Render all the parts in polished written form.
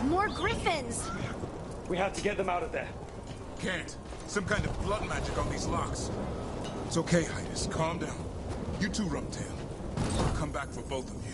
More griffins! We have to get them out of there. Can't. Some kind of blood magic on these locks. It's okay, Hydas. Calm down. You too, Rumtail. I'll come back for both of you.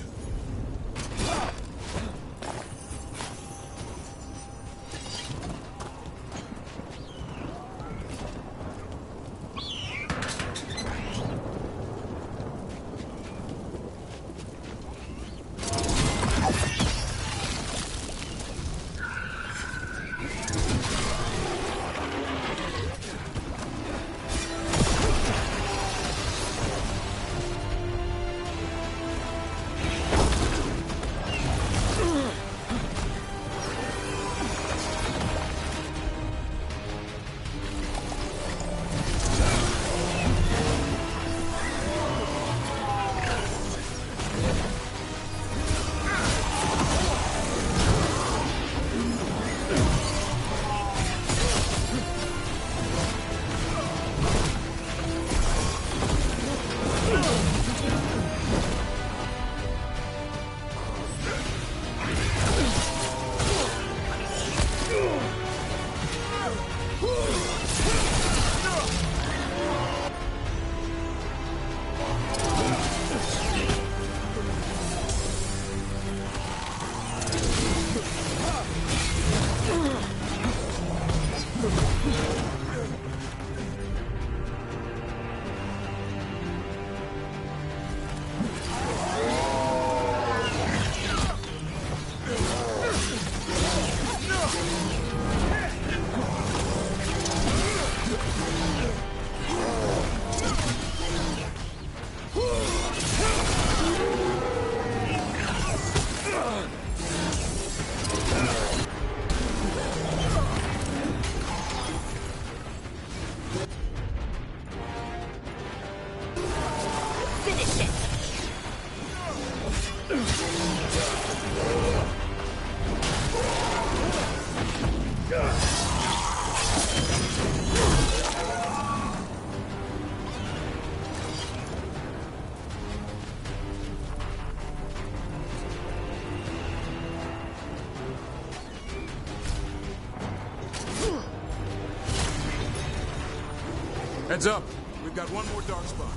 Heads up. We've got one more dark spot.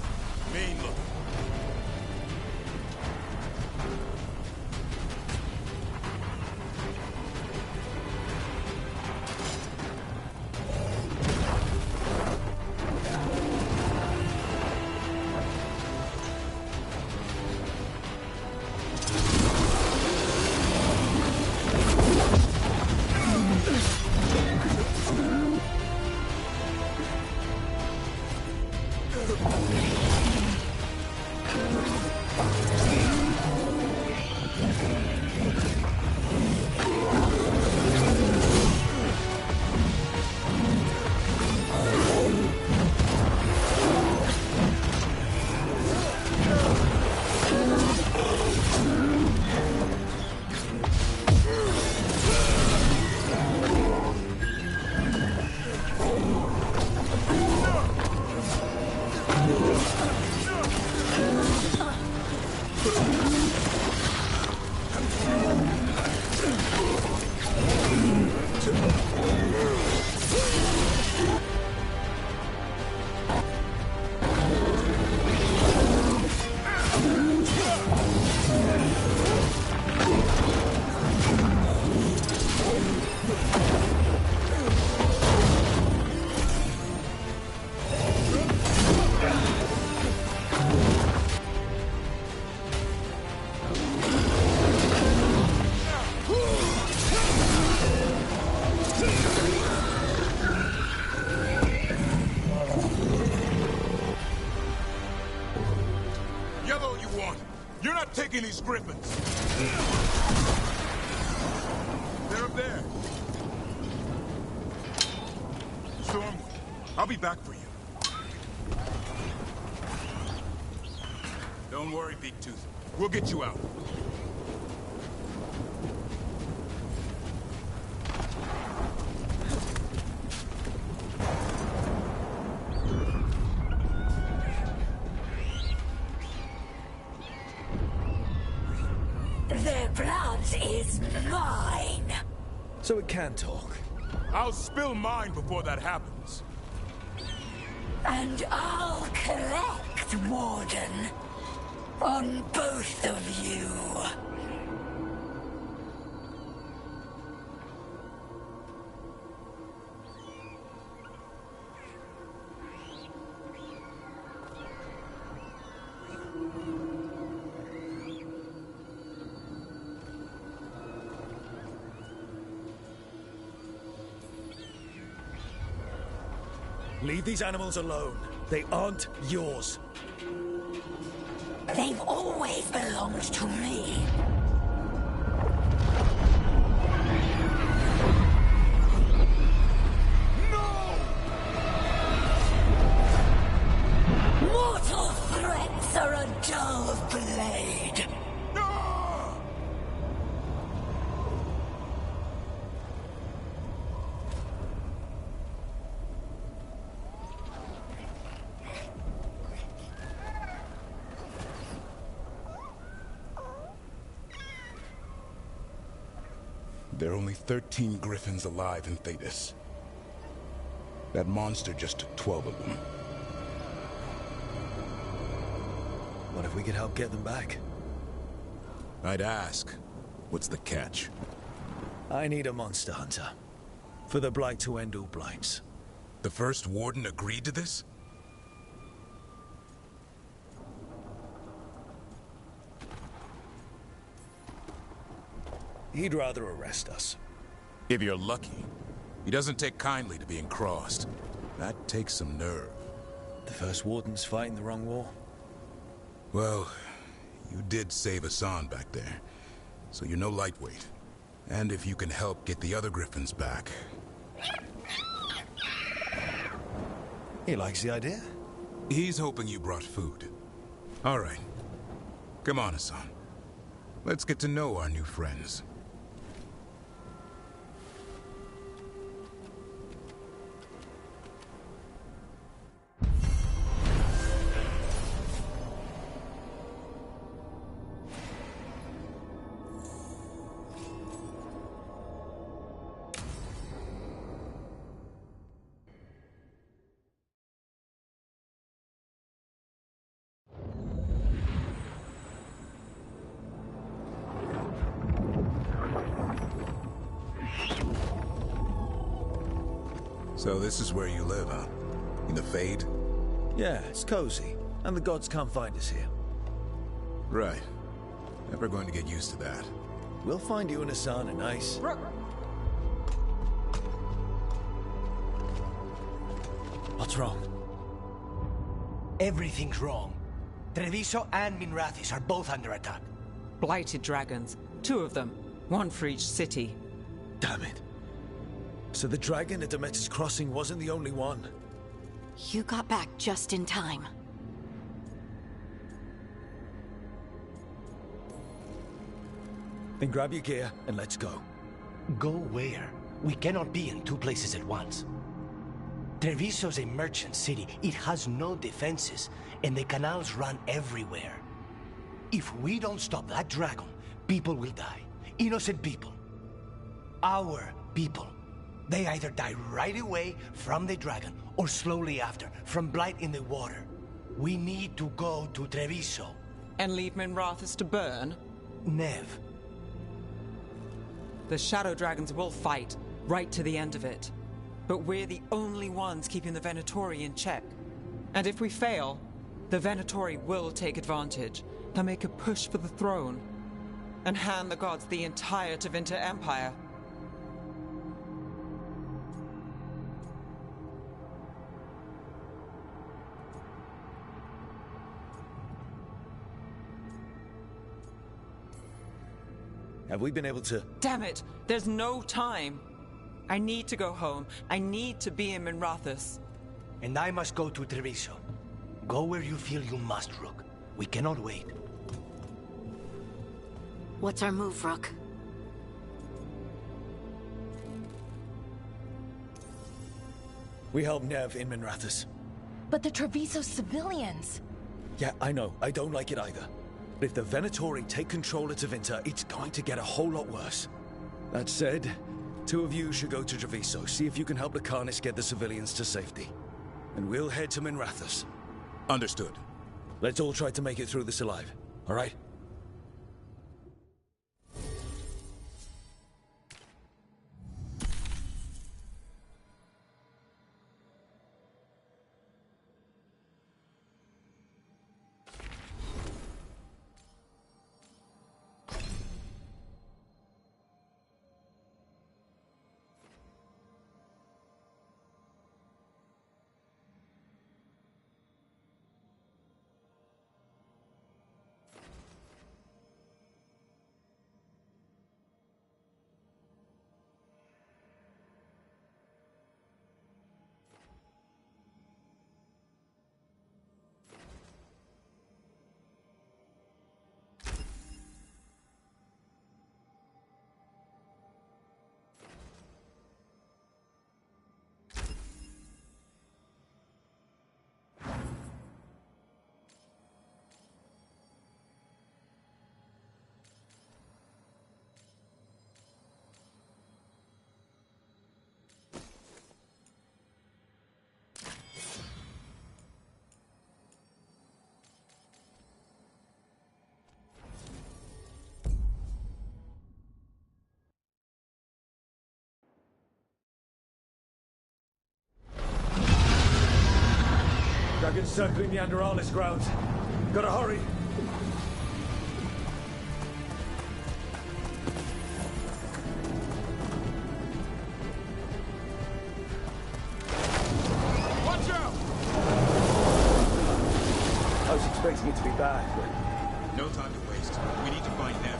Main look. Taking these griffins. They're up there. Stormwind, I'll be back for you. Don't worry, Big Tooth. We'll get you out. Their blood is mine. So it can talk. I'll spill mine before that happens. And I'll collect, Warden. On both of you. Leave these animals alone. They aren't yours. They've always belonged to me. No! Mortal threats are a dull blade. No! There are only 13 griffins alive in Thetis. That monster just took 12 of them. What if we could help get them back? I'd ask, what's the catch? I need a monster hunter. For the Blight to end all blights. The first warden agreed to this? He'd rather arrest us. If you're lucky. He doesn't take kindly to being crossed. That takes some nerve. The first warden's fighting the wrong war. Well, you did save Hassan back there, so you're no lightweight. And if you can help get the other griffins back... He likes the idea. He's hoping you brought food. All right. Come on, Hassan. Let's get to know our new friends. So this is where you live, huh? In the Fade? Yeah, it's cozy. And the gods can't find us here. Right. Never going to get used to that. We'll find you and Hassan a nice... What's wrong? Everything's wrong. Treviso and Minrathis are both under attack. Blighted dragons. 2 of them. 1 for each city. Damn it. So the dragon at Demeter's Crossing wasn't the only one. You got back just in time. Then grab your gear and let's go. Go where? We cannot be in 2 places at once. Treviso's a merchant city. It has no defenses, and the canals run everywhere. If we don't stop that dragon, people will die. Innocent people. Our people. They either die right away from the dragon, or slowly after, from blight in the water. We need to go to Treviso. And leave Minrathis to burn? Nev. The Shadow Dragons will fight, right to the end of it. But we're the only ones keeping the Venatori in check. And if we fail, the Venatori will take advantage. They'll make a push for the throne. And hand the gods the entire Tevinter Empire. Have we been able to... Damn it! There's no time! I need to go home. I need to be in Minrathis. And I must go to Treviso. Go where you feel you must, Rook. We cannot wait. What's our move, Rook? We help Nev in Minrathis. But the Treviso civilians... Yeah, I know. I don't like it either. But if the Venatori take control of Tevinter, it's going to get a whole lot worse. That said, Two of you should go to Treviso, see if you can help the Carnists get the civilians to safety. And we'll head to Minrathous. Understood. Let's all try to make it through this alive, all right? Dragons circling Neanderthalis grounds. Gotta hurry. Watch out! I was expecting it to be bad, but... No time to waste. We need to find them.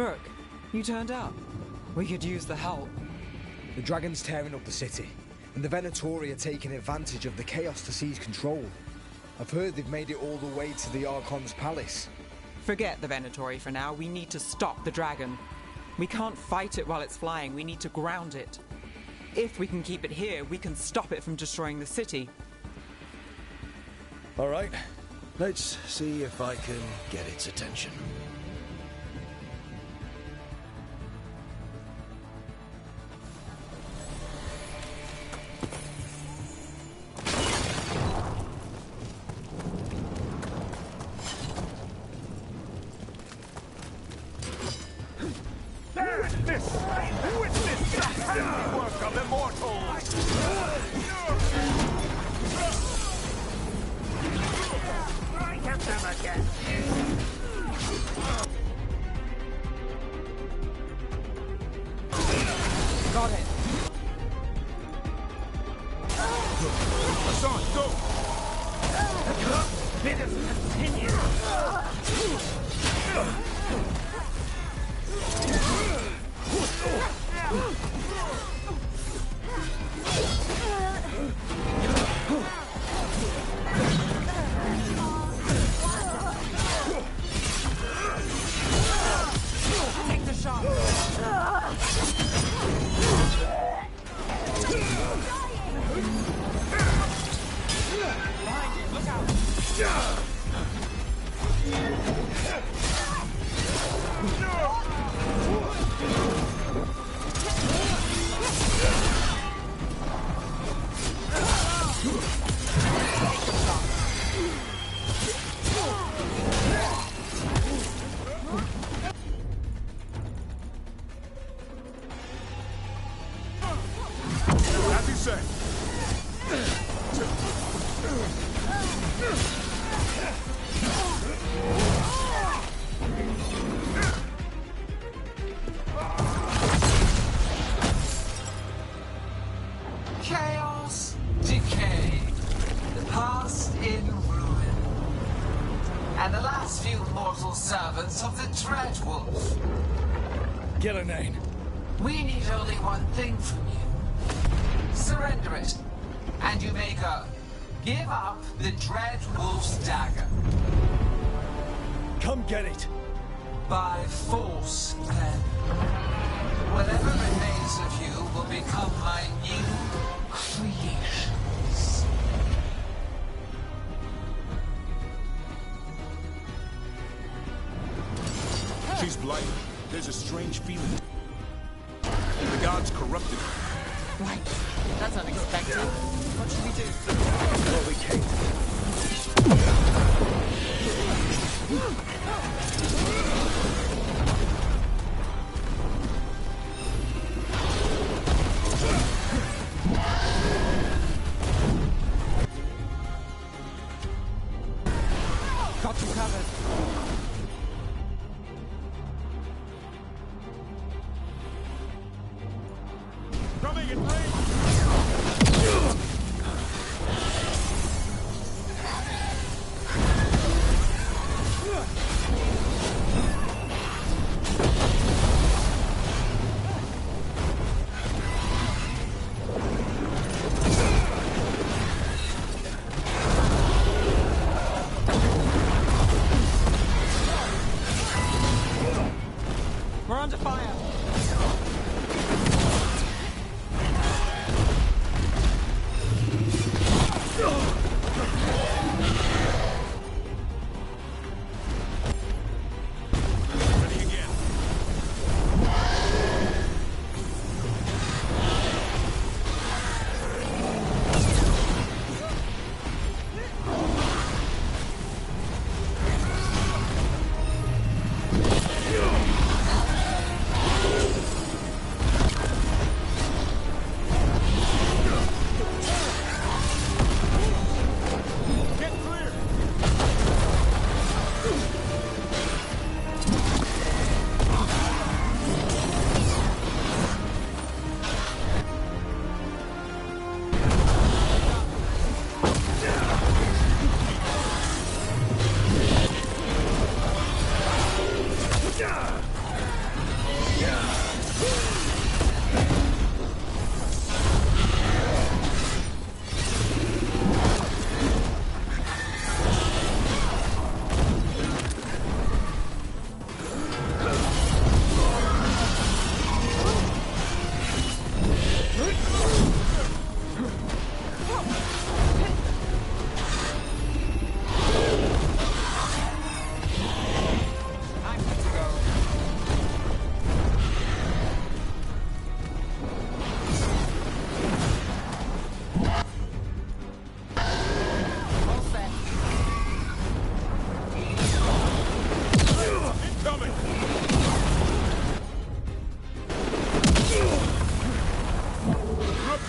Brooke, you turned up. We could use the help. The Dragon's tearing up the city, and the Venatori are taking advantage of the chaos to seize control. I've heard they've made it all the way to the Archon's palace. Forget the Venatori for now. We need to stop the dragon. We can't fight it while it's flying. We need to ground it. If we can keep it here, we can stop it from destroying the city. All right, let's see if I can get its attention. Witness the handiwork of immortals! I have them again. Got it. Hassan, go! Let us continue. Take the shot. Behind you, look out. As you say. Chaos, decay, the past in ruin, and the last few mortal servants of the Dreadwolf. Get her name. We need only one thing from you. Surrender it, and you may go. Give up the Dreadwolf's dagger. Come get it. By force, then. Whatever remains of you will become my new creations. She's blighted. There's a strange feeling. The gods corrupted her. Right. That's unexpected. What should we do? Well, we can't. Got you covered. Coming in range! We're under fire.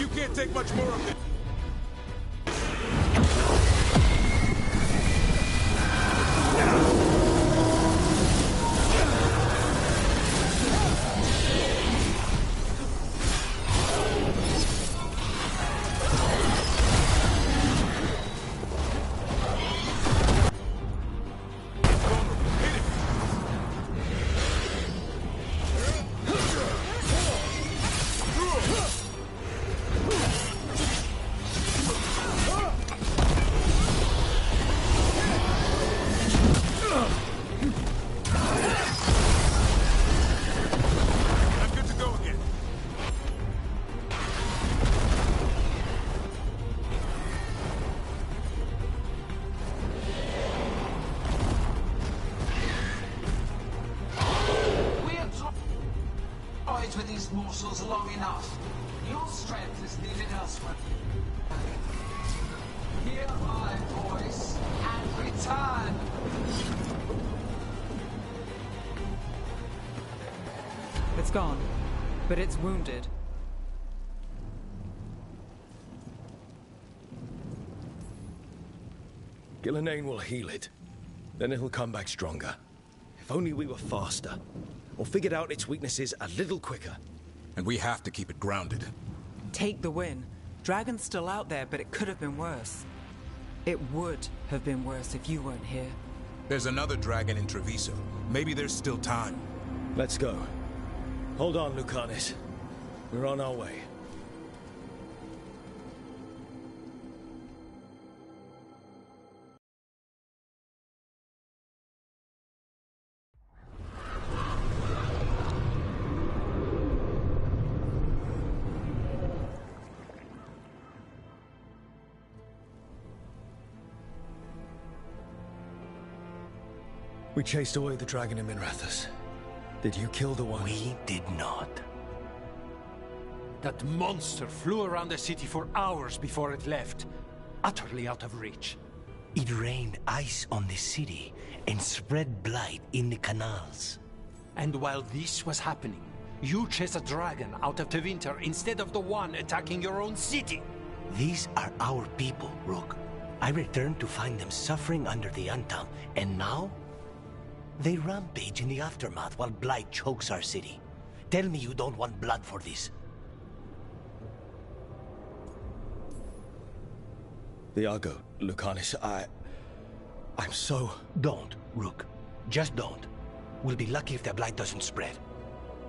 You can't take much more of it. With these morsels long enough. Your strength is needed elsewhere. Hear my voice and return. It's gone, but it's wounded. Gillenane will heal it. Then it'll come back stronger. If only we were faster. Or figured out its weaknesses a little quicker. And we have to keep it grounded. Take the win. Dragon's still out there, but it could have been worse. It would have been worse if you weren't here. There's another dragon in Treviso. Maybe there's still time. Let's go. Hold on, Lucanis. We're on our way. We chased away the dragon in Minrathous. Did you kill the one? We did not. That monster flew around the city for hours before it left, utterly out of reach. It rained ice on the city and spread blight in the canals. And while this was happening, you chased a dragon out of Tevinter instead of the one attacking your own city. These are our people, Rook. I returned to find them suffering under the Untom, and now? They rampage in the aftermath while blight chokes our city. Tell me you don't want blood for this. Viago, Lucanis, I'm so... Don't, Rook. Just don't. We'll be lucky if the blight doesn't spread.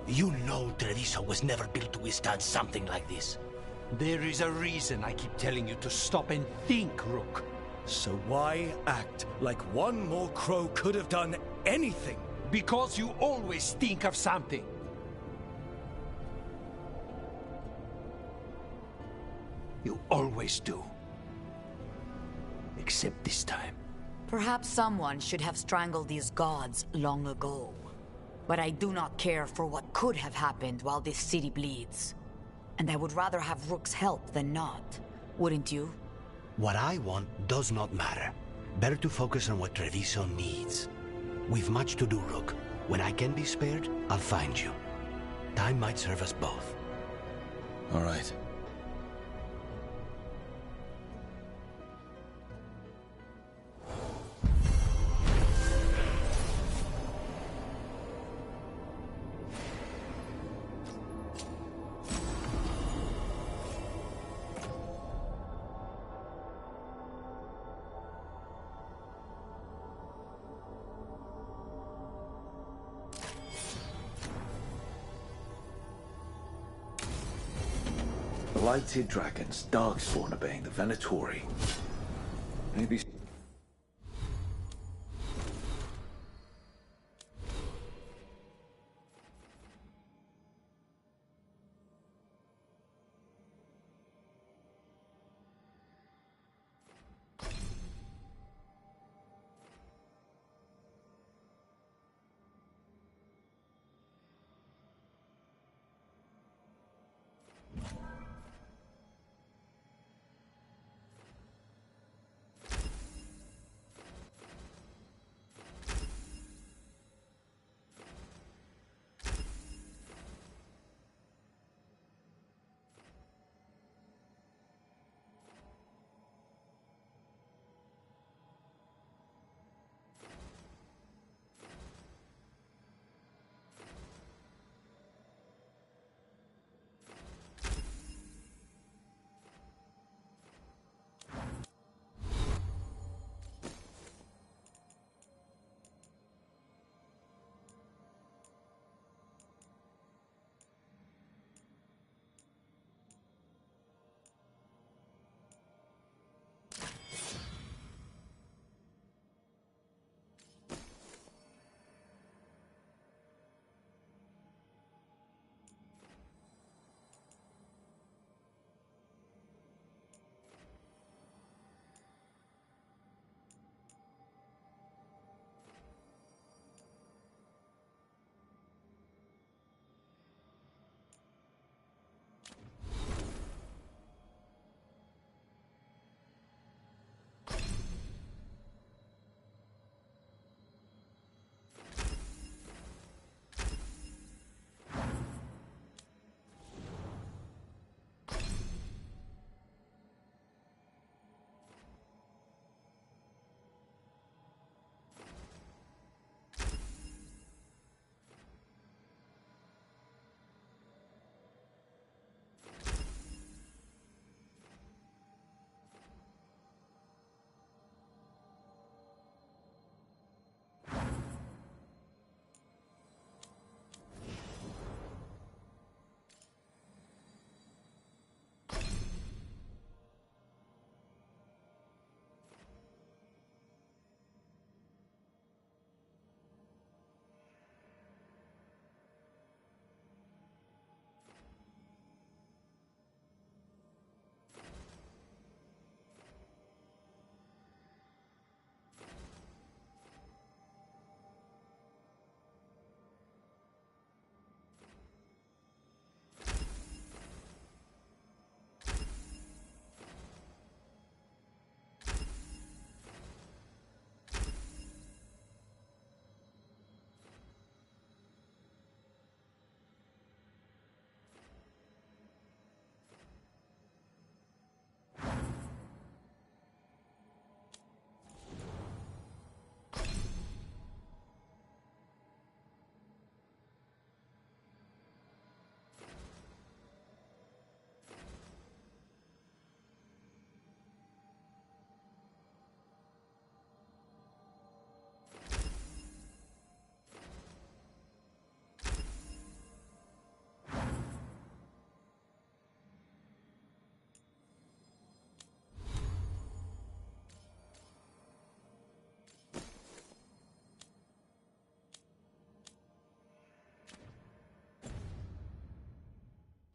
You know Treviso was never built to withstand something like this. There is a reason I keep telling you to stop and think, Rook. So why act like one more crow could have done anything? Because you always think of something. You always do. Except this time. Perhaps someone should have strangled these gods long ago. But I do not care for what could have happened while this city bleeds. And I would rather have Rook's help than not. Wouldn't you? What I want does not matter. Better to focus on what Treviso needs. We've much to do, Rook. When I can be spared, I'll find you. Time might serve us both. All right. Blighted dragons, darkspawn obeying the Venatori. Maybe...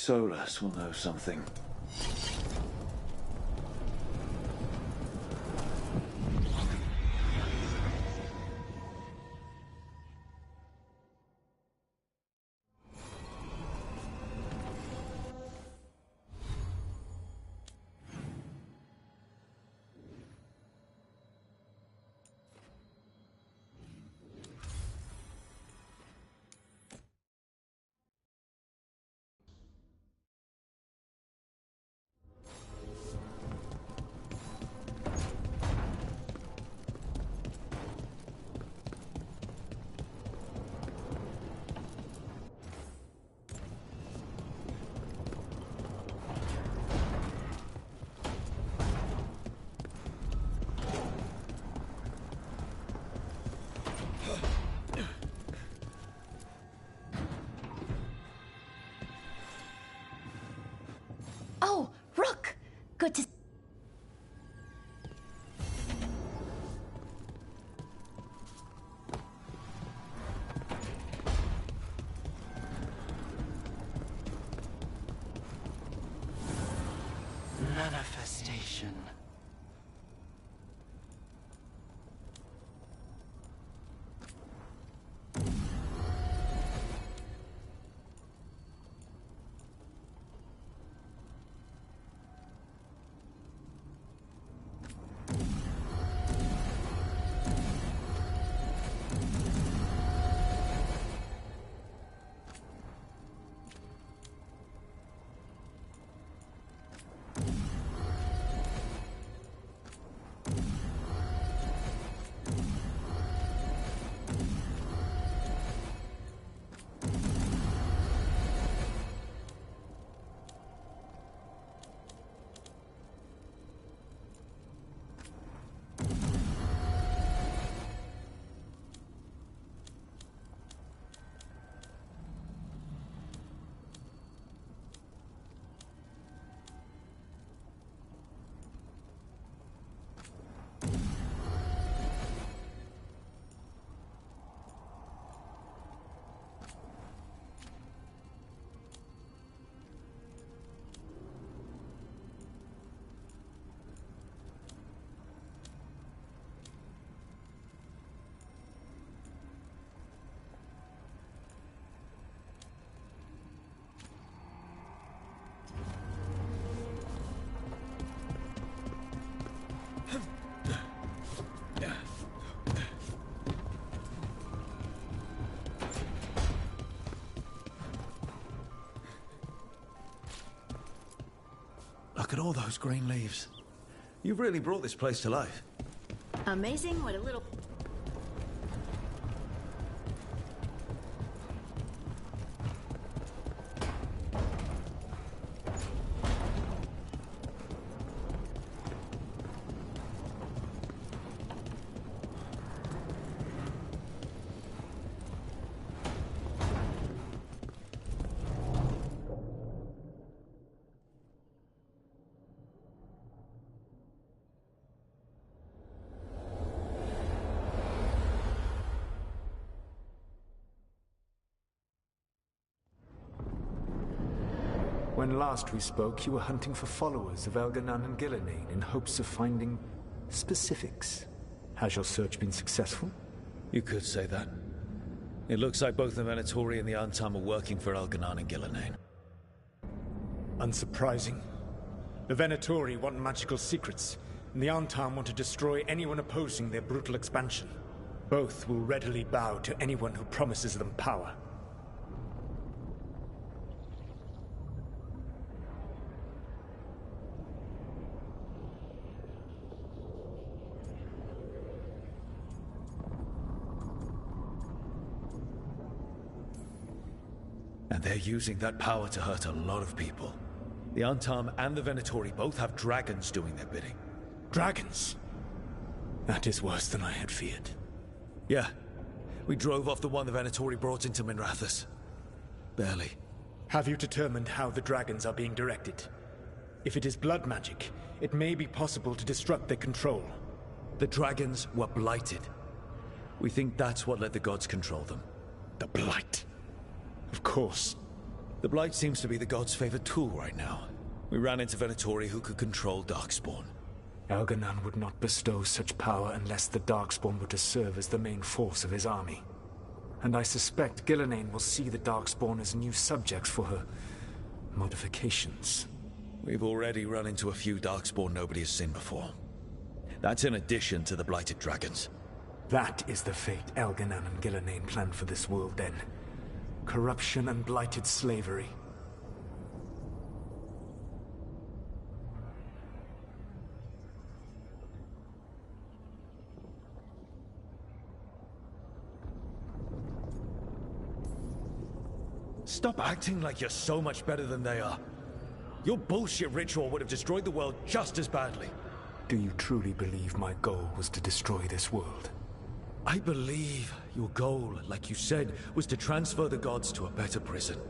Solus will know something. Oh, Rook! Good to... Manifestation. Look at all those green leaves. You've really brought this place to life. Amazing what a little... When last we spoke, you were hunting for followers of Elganon and Gillenane in hopes of finding specifics. Has your search been successful? You could say that. It looks like both the Venatori and the Antam are working for Elganon and Gillenane. Unsurprising. The Venatori want magical secrets, and the Antam want to destroy anyone opposing their brutal expansion. Both will readily bow to anyone who promises them power. And they're using that power to hurt a lot of people. The Antam and the Venatori both have dragons doing their bidding. Dragons? That is worse than I had feared. Yeah. We drove off the one the Venatori brought into Minrathous. Barely. Have you determined how the dragons are being directed? If it is blood magic, it may be possible to disrupt their control. The dragons were blighted. We think that's what let the gods control them. The blight. Of course. The Blight seems to be the God's favored tool right now. We ran into Venatori who could control Darkspawn. Elganon would not bestow such power unless the Darkspawn were to serve as the main force of his army. And I suspect Gillenane will see the Darkspawn as new subjects for her modifications. We've already run into a few Darkspawn nobody has seen before. That's in addition to the Blighted Dragons. That is the fate Elganon and Gillenane planned for this world then. Corruption and blighted slavery. Stop acting like you're so much better than they are. Your bullshit ritual would have destroyed the world just as badly. Do you truly believe my goal was to destroy this world? I believe your goal, like you said, was to transfer the gods to a better prison.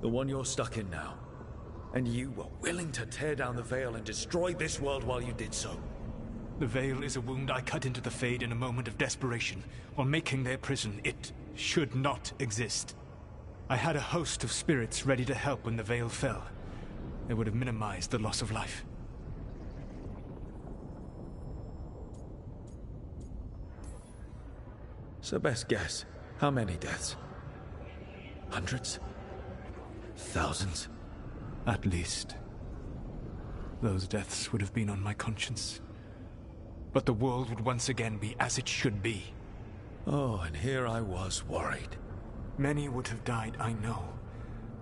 The one you're stuck in now. And you were willing to tear down the veil and destroy this world while you did so. The veil is a wound I cut into the Fade in a moment of desperation, while making their prison. It should not exist. I had a host of spirits ready to help when the veil fell. They would have minimized the loss of life. So best guess, how many deaths? Hundreds? Thousands? At least. Those deaths would have been on my conscience. But the world would once again be as it should be. Oh, and here I was worried. Many would have died, I know.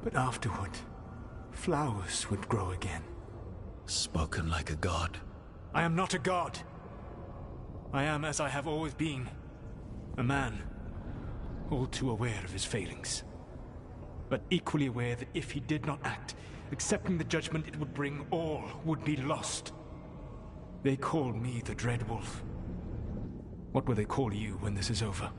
But afterward, flowers would grow again. Spoken like a god. I am not a god. I am as I have always been. A man, all too aware of his failings. But equally aware that if he did not act, accepting the judgment it would bring, all would be lost. They call me the Dread Wolf. What will they call you when this is over?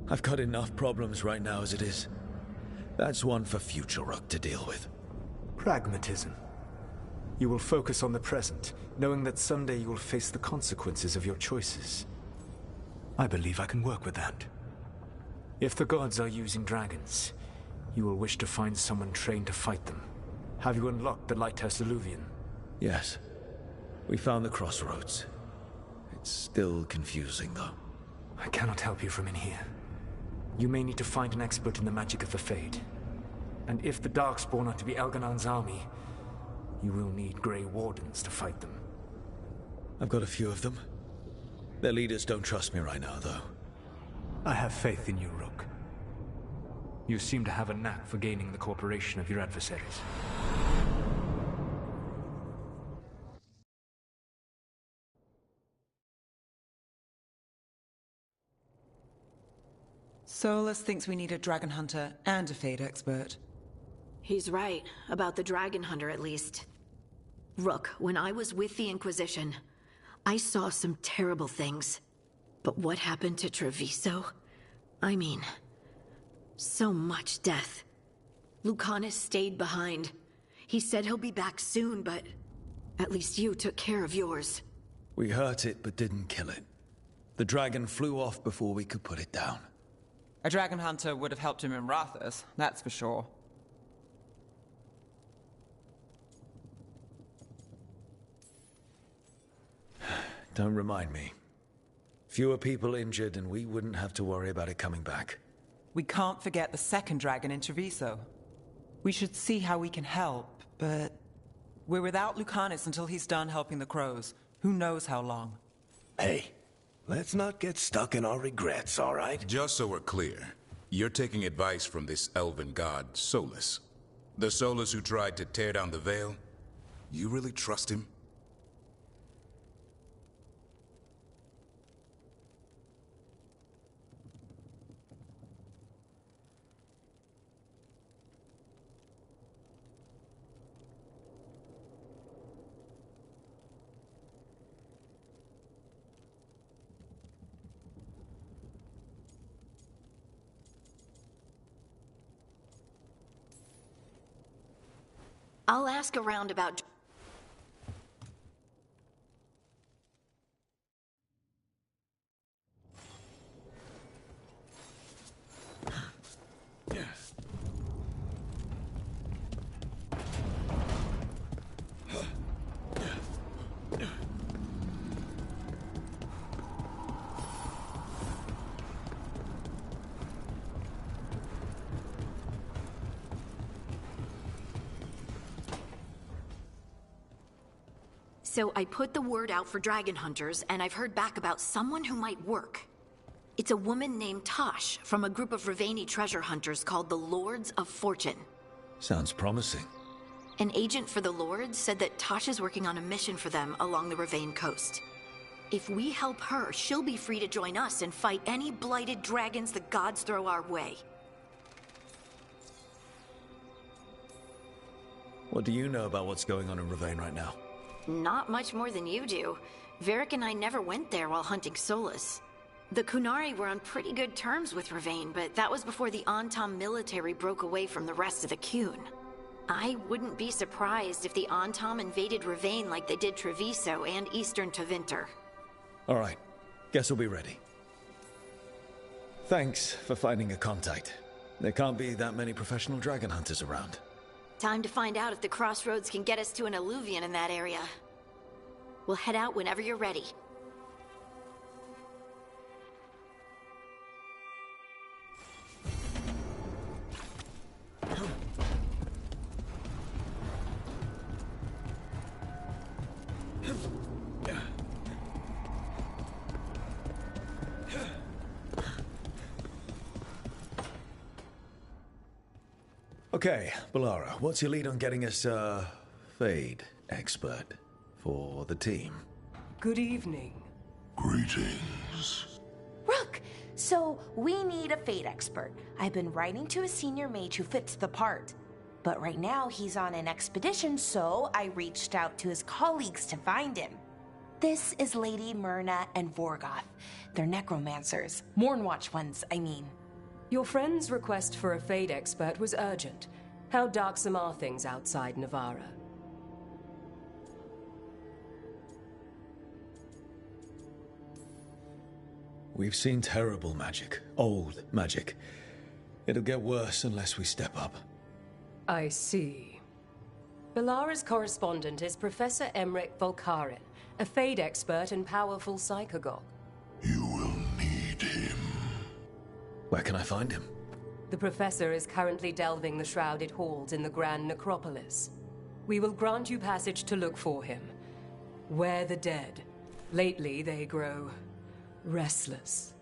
I've got enough problems right now as it is. That's one for future Rook to deal with. Pragmatism. You will focus on the present, knowing that someday you will face the consequences of your choices. I believe I can work with that. If the gods are using dragons, you will wish to find someone trained to fight them. Have you unlocked the Lighthouse Illuvian? Yes. We found the crossroads. It's still confusing, though. I cannot help you from in here. You may need to find an expert in the magic of the Fade. And if the Darkspawn are to be Elganon's army, you will need Grey Wardens to fight them. I've got a few of them. Their leaders don't trust me right now, though. I have faith in you, Rook. You seem to have a knack for gaining the cooperation of your adversaries. Solus thinks we need a dragon hunter and a Fade expert. He's right, about the dragon hunter at least. Rook, when I was with the Inquisition, I saw some terrible things. But what happened to Treviso? I mean, so much death. Lucanus stayed behind. He said he'll be back soon, but at least you took care of yours. We hurt it, but didn't kill it. The dragon flew off before we could put it down. A dragon hunter would have helped him in Rathus, that's for sure. Don't remind me. Fewer people injured and we wouldn't have to worry about it coming back. We can't forget the second dragon in Treviso. We should see how we can help, but we're without Lucanus until he's done helping the crows. Who knows how long? Hey, let's not get stuck in our regrets, all right? Just so we're clear, you're taking advice from this elven god, Solus. The Solus who tried to tear down the veil? You really trust him? I'll ask around about... So I put the word out for dragon hunters, and I've heard back about someone who might work. It's a woman named Tosh from a group of Ravani treasure hunters called the Lords of Fortune. Sounds promising. An agent for the Lords said that Tosh is working on a mission for them along the Ravane coast. If we help her, she'll be free to join us and fight any blighted dragons the gods throw our way. What do you know about what's going on in Ravane right now? Not much more than you do. Varric and I never went there while hunting Solus. The Kunari were on pretty good terms with Ravane, but that was before the Antam military broke away from the rest of the Qun. I wouldn't be surprised if the Antam invaded Ravane like they did Treviso and Eastern Tevinter. All right. Guess we'll be ready. Thanks for finding a contact. There can't be that many professional dragon hunters around. Time to find out if the crossroads can get us to an alluvion in that area. We'll head out whenever you're ready. Okay, Balara, what's your lead on getting us a Fade expert for the team? Good evening. Greetings. Rook! So, we need a Fate expert. I've been writing to a senior mage who fits the part. But right now, he's on an expedition, so I reached out to his colleagues to find him. This is Lady Myrna and Vorgoth. They're necromancers. Mournwatch ones, I mean. Your friend's request for a Fade expert was urgent. How darksome are things outside Navarra? We've seen terrible magic. Old magic. It'll get worse unless we step up. I see. Balara's correspondent is Professor Emmerich Volkaren, a Fade expert and powerful psychagog. You will need him. Where can I find him? The Professor is currently delving the shrouded halls in the Grand Necropolis. We will grant you passage to look for him. Where the dead. Lately they grow restless.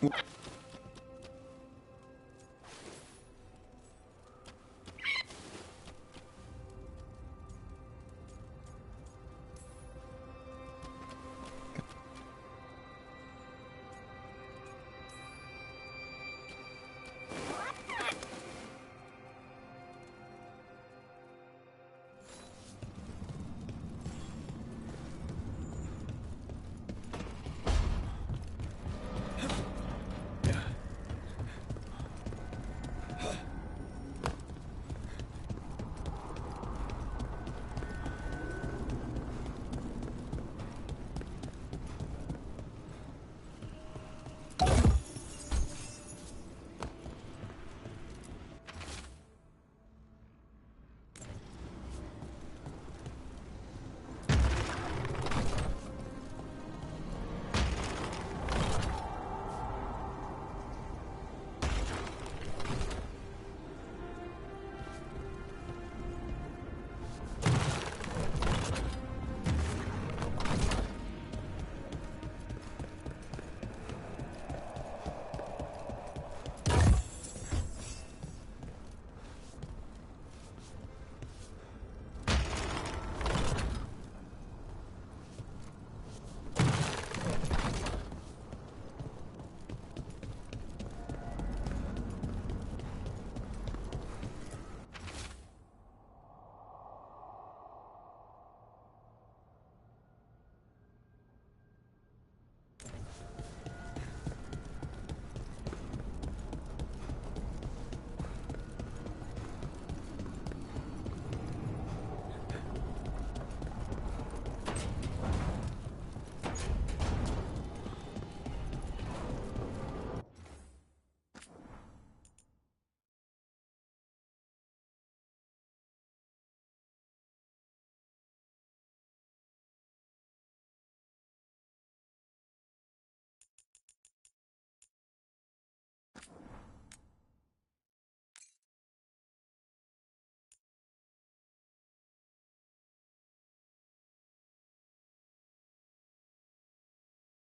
What?